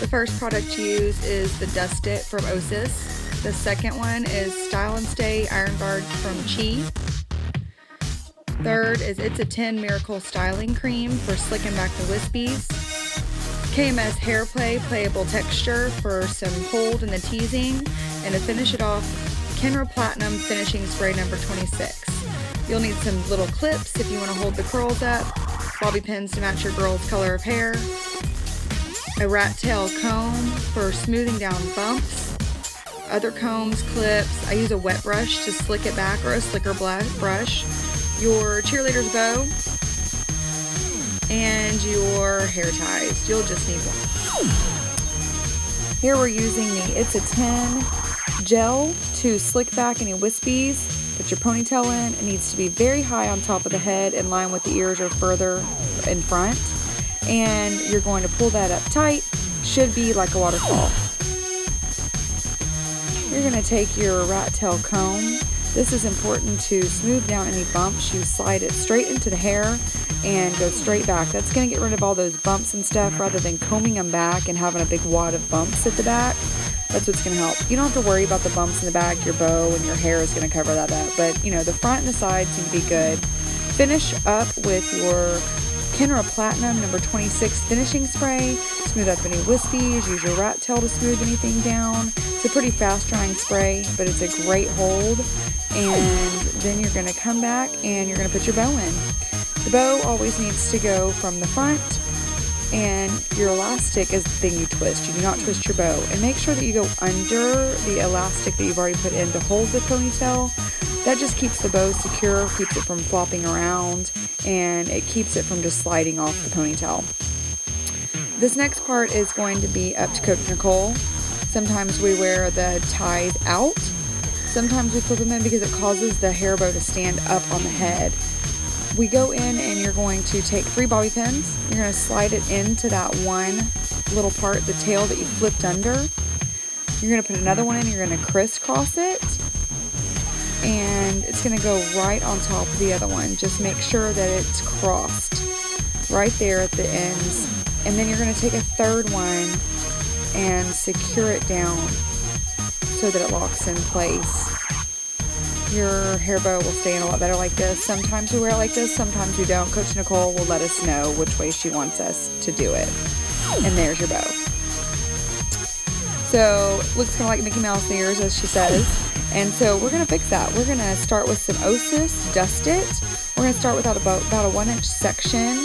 The first product to use is the Dust It from Osis. The second one is Style and Stay Iron Guard from Chi. Third is It's a 10 Miracle Styling Cream for slicking back the wispies. KMS Hair Play Playable Texture for some hold in the teasing. And to finish it off, Kenra Platinum Finishing Spray number 26. You'll need some little clips if you want to hold the curls up, bobby pins to match your girl's color of hair, a rat tail comb for smoothing down bumps, other combs, clips. I use a wet brush to slick it back or a slicker brush, your cheerleader's bow, and your hair ties. You'll just need one. Here we're using the It's a 10 gel to slick back any wispies. Put your ponytail in. It needs to be very high on top of the head, in line with the ears or further in front. And you're going to pull that up tight. Should be like a waterfall. You're going to take your rat tail comb. This is important to smooth down any bumps. You slide it straight into the hair and go straight back. That's going to get rid of all those bumps and stuff rather than combing them back and having a big wad of bumps at the back. That's what's going to help. You don't have to worry about the bumps in the back. Your bow and your hair is going to cover that up. But, you know, the front and the side seem to be good. Finish up with your Kenra Platinum number 26 finishing spray. Smooth up any wispies. Use your rat tail to smooth anything down. It's a pretty fast drying spray, but it's a great hold. And then you're going to come back and you're going to put your bow in. The bow always needs to go from the front, and your elastic is the thing you twist. You do not twist your bow. And make sure that you go under the elastic that you've already put in to hold the ponytail. That just keeps the bow secure, keeps it from flopping around, and it keeps it from just sliding off the ponytail. This next part is going to be up to Coach Nicole. Sometimes we wear the ties out. Sometimes we flip them in because it causes the hair bow to stand up on the head. We go in and you're going to take 3 bobby pins. You're going to slide it into that one little part, the tail that you flipped under. You're going to put another one in. You're going to crisscross it. And it's going to go right on top of the other one. Just make sure that it's crossed right there at the ends. And then you're going to take a third one and secure it down so that it locks in place. Your hair bow will stay in a lot better like this. Sometimes we wear it like this, sometimes we don't. Coach Nicole will let us know which way she wants us to do it. And there's your bow. So, looks kind of like Mickey Mouse ears, as she says. And so we're going to fix that. We're going to start with some Osis Dust It. We're going to start with about a 1-inch section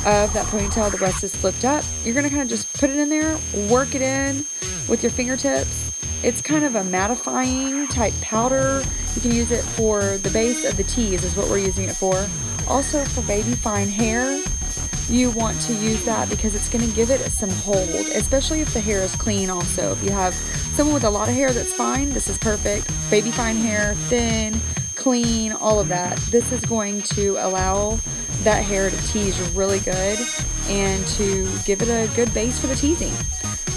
of that ponytail. The rest is flipped up. You're going to kind of just put it in there, work it in with your fingertips. It's kind of a mattifying type powder. You can use it for the base of the tees is what we're using it for. Also for baby fine hair, you want to use that because it's going to give it some hold, especially if the hair is clean also. If you have someone with a lot of hair that's fine, this is perfect. Baby fine hair, thin, clean, all of that. This is going to allow that hair to tease really good and to give it a good base for the teasing.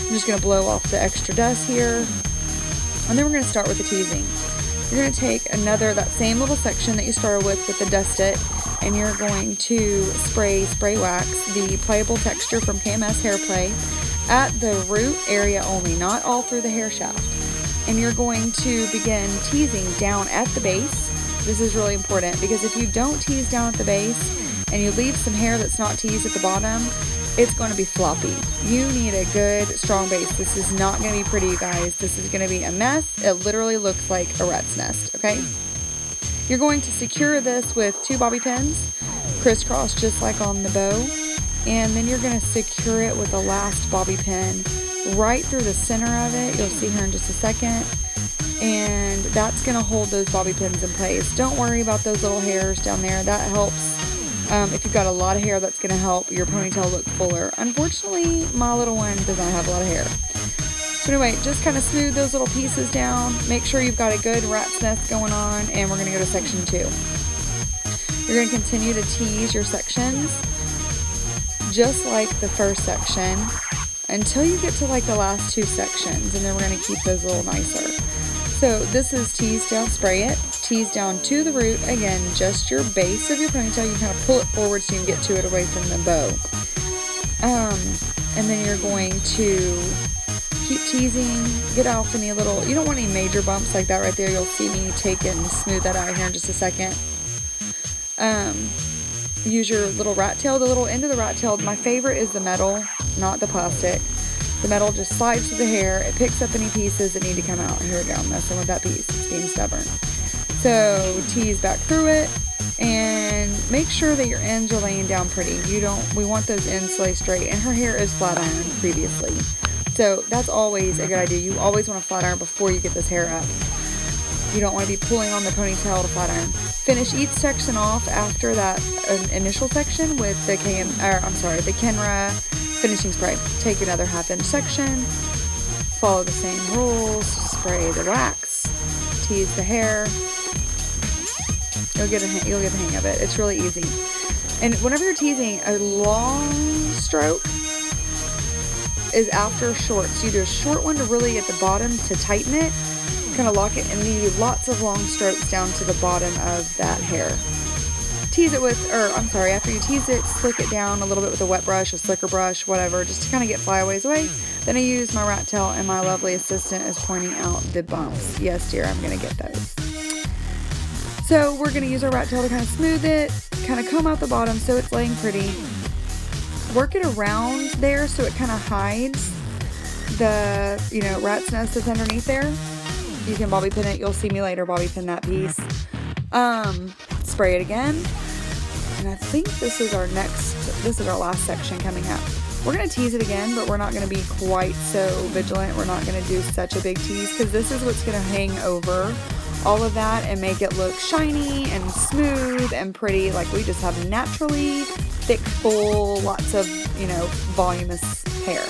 I'm just going to blow off the extra dust here. And then we're going to start with the teasing. You're going to take that same little section that you started with the Dust It, and you're going to spray wax the playable texture from KMS Hair Play at the root area only, not all through the hair shaft. And you're going to begin teasing down at the base. This is really important because if you don't tease down at the base and you leave some hair that's not teased at the bottom, it's going to be floppy. You need a good, strong base. This is not going to be pretty, you guys. This is going to be a mess. It literally looks like a rat's nest, okay? You're going to secure this with 2 bobby pins, crisscross just like on the bow, and then you're going to secure it with the last bobby pin right through the center of it. You'll see here in just a second, and that's going to hold those bobby pins in place. Don't worry about those little hairs down there. That helps. If you've got a lot of hair, that's going to help your ponytail look fuller. Unfortunately, my little one does not have a lot of hair. So anyway, just kind of smooth those little pieces down. Make sure you've got a good rat's nest going on, and we're going to go to section 2. You're going to continue to tease your sections just like the first section until you get to like the last 2 sections, and then we're going to keep those a little nicer. So this is tease down, spray it, tease down to the root. Again, just your base of your ponytail. You kind of pull it forward so you can get to it away from the bow. And then you're going to keep teasing, get off any little, you don't want any major bumps like that right there. You'll see me take and smooth that out here in just a second. Use your little rat tail. The little end of the rat tail, my favorite is the metal, not the plastic. The metal just slides through the hair. It picks up any pieces that need to come out. Here we go, I'm messing with that piece. It's being stubborn. So tease back through it and make sure that your ends are laying down pretty. We want those ends to lay straight, and her hair is flat ironed previously. So that's always a good idea. You always want to flat iron before you get this hair up. You don't want to be pulling on the ponytail to flat iron. Finish each section off after that initial section with the Kenra finishing spray. Take another 1/2 inch section, follow the same rules, spray the wax, tease the hair. You'll get the hang of it. It's really easy. And whenever you're teasing, a long stroke is after short. So you do a short one to really at the bottom to tighten it, kind of lock it, and then you do lots of long strokes down to the bottom of that hair. Tease it after you tease it, slick it down a little bit with a wet brush, a slicker brush, whatever, just to kind of get flyaways away. Then I use my rat tail, and my lovely assistant is pointing out the bumps. Yes, dear, I'm going to get those. So we're going to use our rat tail to kind of smooth it, kind of comb out the bottom so it's laying pretty. Work it around there so it kind of hides the, rat's nest that's underneath there. You can bobby pin it. You'll see me later bobby pin that piece. Spray it again. And I think this is our last section coming up. We're going to tease it again, but we're not going to be quite so vigilant. We're not going to do such a big tease because this is what's going to hang over all of that and make it look shiny and smooth and pretty, like we just have naturally thick, full, lots of, voluminous hair.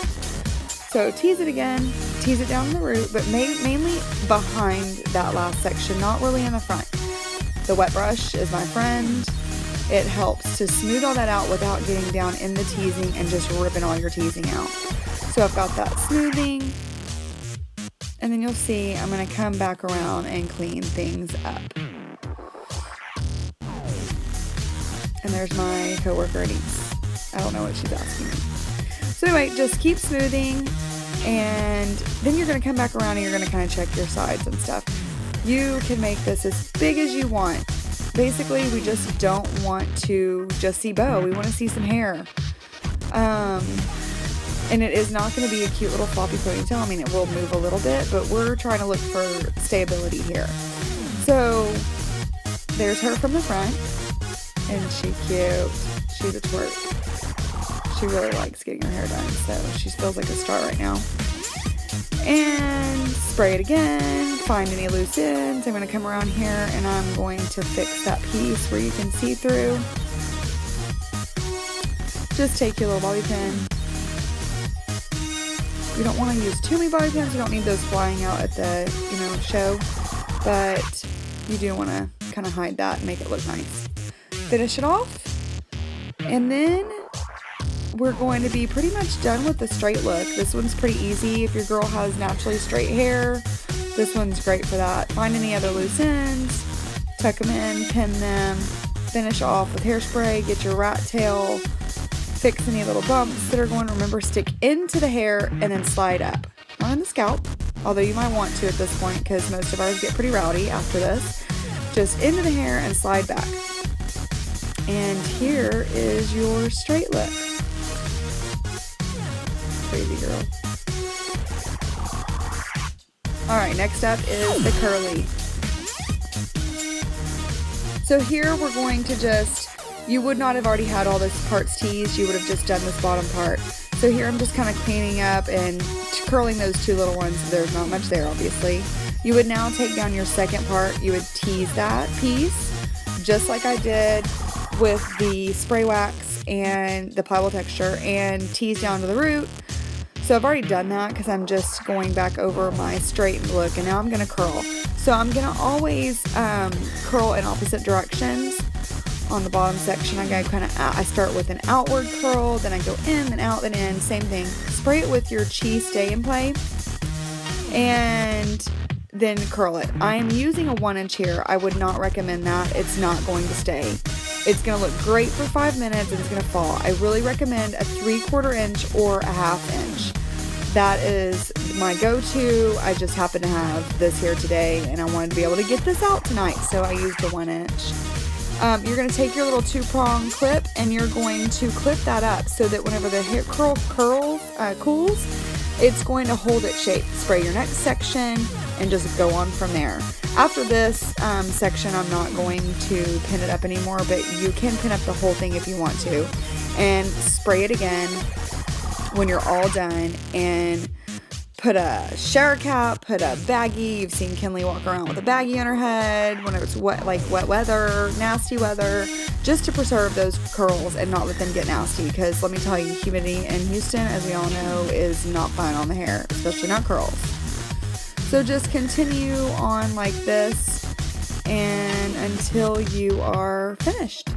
So tease it again, tease it down to the root, but mainly behind that last section, not really in the front. The wet brush is my friend. It helps to smooth all that out without getting down in the teasing and just ripping all your teasing out. So I've got that smoothing. And then you'll see I'm going to come back around and clean things up. And there's my coworker Denise. I don't know what she's asking me. So anyway, just keep smoothing, and then you're going to come back around and you're going to kind of check your sides and stuff. You can make this as big as you want. Basically, we just don't want to just see bow. We want to see some hair. And it is not going to be a cute little floppy ponytail. I mean, it will move a little bit, but we're trying to look for stability here. So there's her from the front. And she cute. She's a twerp. She really likes getting her hair done, so she feels like a star right now. And spray it again. Find any loose ends. I'm going to come around here and I'm going to fix that piece where you can see through. Just take your little bobby pin. You don't want to use too many bobby pins. You don't need those flying out at the, show. But you do want to kind of hide that and make it look nice. Finish it off. And then we're going to be pretty much done with the straight look. This one's pretty easy. If your girl has naturally straight hair, this one's great for that. Find any other loose ends, tuck them in, pin them, finish off with hairspray, get your rat tail, fix any little bumps that are going to, remember, stick into the hair and then slide up. Not on the scalp, although you might want to at this point because most of ours get pretty rowdy after this. Just into the hair and slide back. And here is your straight look. Crazy girl. Alright, next up is the curly. So here we're going to you would not have already had all this parts teased, you would have just done this bottom part. So here I'm just kind of cleaning up and curling those two little ones. There's not much there, obviously. You would now take down your second part, you would tease that piece, just like I did with the spray wax and the pliable texture, and tease down to the root. So I've already done that because I'm just going back over my straightened look, and now I'm going to curl. So I'm going to always curl in opposite directions on the bottom section. I start with an outward curl, then I go in, then out, then in, same thing. Spray it with your Chi Stay in Play, and then curl it. I am using a 1 inch here. I would not recommend that. It's not going to stay. It's going to look great for 5 minutes and it's going to fall. I really recommend a 3/4 inch or a 1/2 inch. That is my go-to. I just happen to have this here today and I wanted to be able to get this out tonight, so I used a 1 inch. You're going to take your little 2-prong clip and you're going to clip that up so that whenever the hair cools, it's going to hold its shape. Spray your next section and just go on from there. After this section, I'm not going to pin it up anymore, but you can pin up the whole thing if you want to. And spray it again when you're all done, and put a shower cap, put a baggie. You've seen Kinley walk around with a baggie on her head when it's wet, like wet weather, nasty weather, just to preserve those curls and not let them get nasty. Because let me tell you, humidity in Houston, as we all know, is not fun on the hair, especially not curls. So just continue on like this and until you are finished.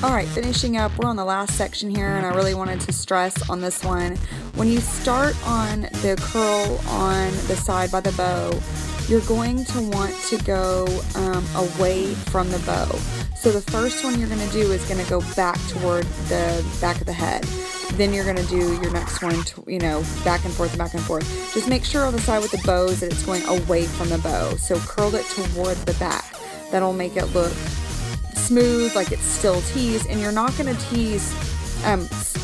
Alright, finishing up, we're on the last section here, and I really wanted to stress on this one. When you start on the curl on the side by the bow, you're going to want to go away from the bow. So the first one you're going to do is going to go back toward the back of the head. Then you're going to do your next one, back and forth and back and forth. Just make sure on the side with the bows that it's going away from the bow. So curl it toward the back. That'll make it look smooth, like it's still teased. And you're not going to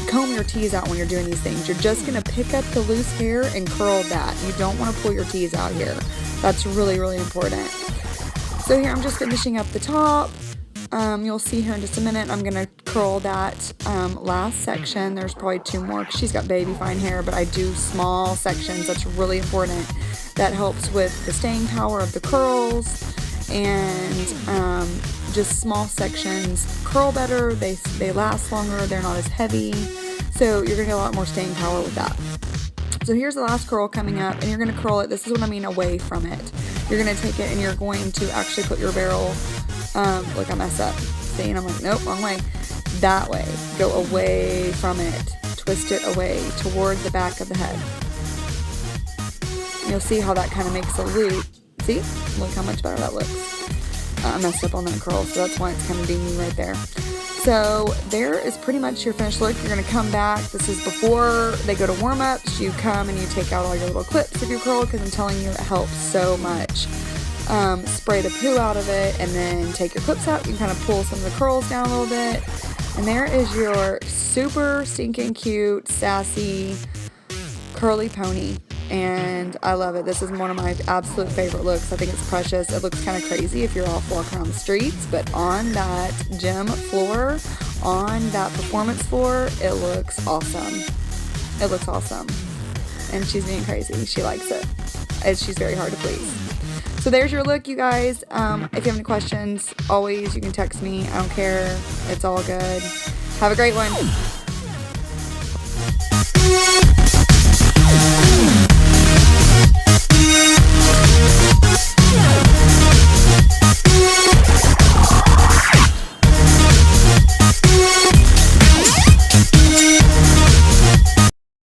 comb your teas out when you're doing these things. You're just going to pick up the loose hair and curl that. You don't want to pull your teas out here. That's really, really important. So here I'm just finishing up the top. You'll see here in just a minute, I'm going to curl that last section. There's probably 2 more because she's got baby fine hair, but I do small sections. That's really important. That helps with the staying power of the curls, and just small sections curl better. They last longer. They're not as heavy. So you're going to get a lot more staying power with that. So here's the last curl coming up, and you're going to curl it. This is what I mean, away from it. You're going to take it and you're going to actually put your barrel, look, I mess up. See, and I'm like, nope, wrong way. That way. Go away from it. Twist it away toward the back of the head. You'll see how that kind of makes a loop. See? Look how much better that looks. I messed up on that curl, so that's why it's kind of dingy right there. So there is pretty much your finished look. You're going to come back. This is before they go to warm-ups. You come and you take out all your little clips of your curl, because I'm telling you, it helps so much. Spray the poo out of it and then take your clips out. You can kind of pull some of the curls down a little bit. And there is your super stinking cute, sassy, curly pony. And I love it. This is one of my absolute favorite looks. I think it's precious. It looks kind of crazy if you're off walking around the streets, but on that gym floor, on that performance floor, it looks awesome. It looks awesome. And she's being crazy. She likes it. She's very hard to please. So there's your look, you guys. If you have any questions, always, you can text me. I don't care. It's all good. Have a great one.